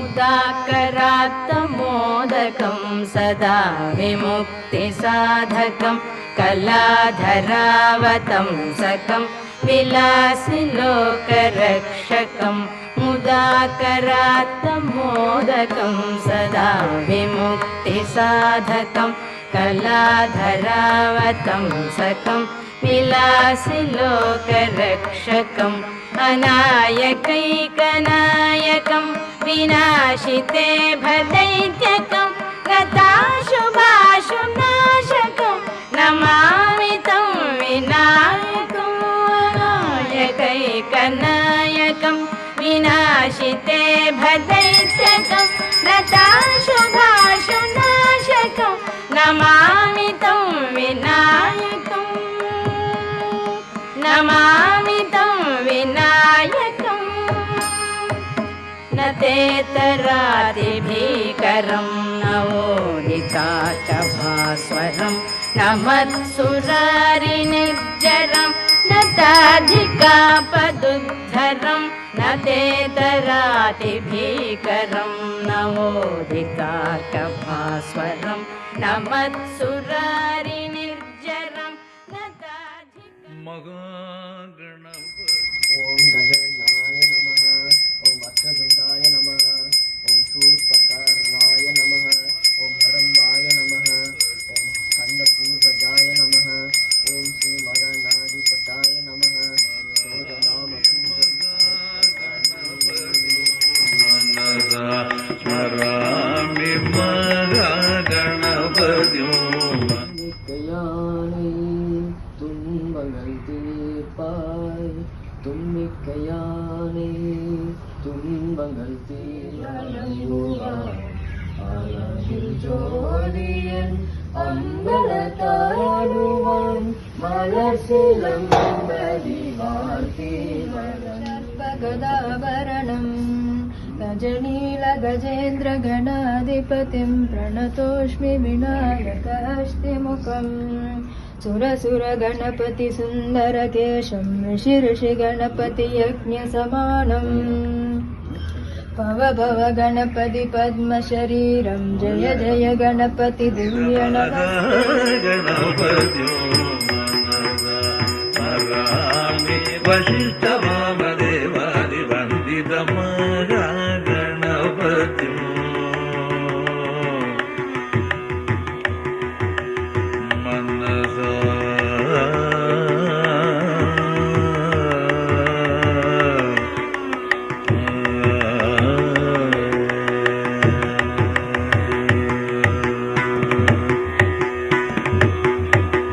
मुदाकरात्तमोदकं सदा विमुक्तिसाधकं कलाधरावतंसकं विलासिलोकरक्षकं मुदाकरात्तमोदकं सदा विमुक्तिसाधकं कलाधरावतंसकं विलासिलोकरक्षकम् अनायकैकनायकं विनाशिते भदैत्यकं गताशुभाशुनाशकं नमामि तं विनायकम् अनायकैकनायकं विनाशिते भदैत्यकं गताशुभाशुनाशकं नमामि तं विनायकम् नमामि तं विनायकम् न तेतरातिभीकरं नवोदिताटभास्वरं न मत्सुरारिनिर्जरं न ताधिकापदुद्धरं न तेतरातिभीकरं नवोदिताटभास्वरं न मत्सुरारिनिर्जरं न ओम गजनाय नमः। ओम वक्रतुंडाय नमः। ओम शूर्पकर्णाय नमः। ओम हरम्बाय नमः। ओम स्कंदपूर्वजाय नमः। ओम श्रीमगनाधिपताय नमः। स्मरामि महागणपतिं തുമ്മിക്കയാനേ തുമ്പങ്ങൾ തീരായോദിയൻ അമ്പലത്താടുവാൻ മലർശിലംബരിവാർത്തിവരണം गजनीलगजेन्द्रगणाधिपतिं प्रणतोऽस्मि विनायकहस्तिमुखम् सुरसुरगणपतिसुन्दरकेशं ऋषिगणपतियज्ञसमानम् भव गणपति पद्मशरीरं जय जय गणपति दिव्यनमस्ते।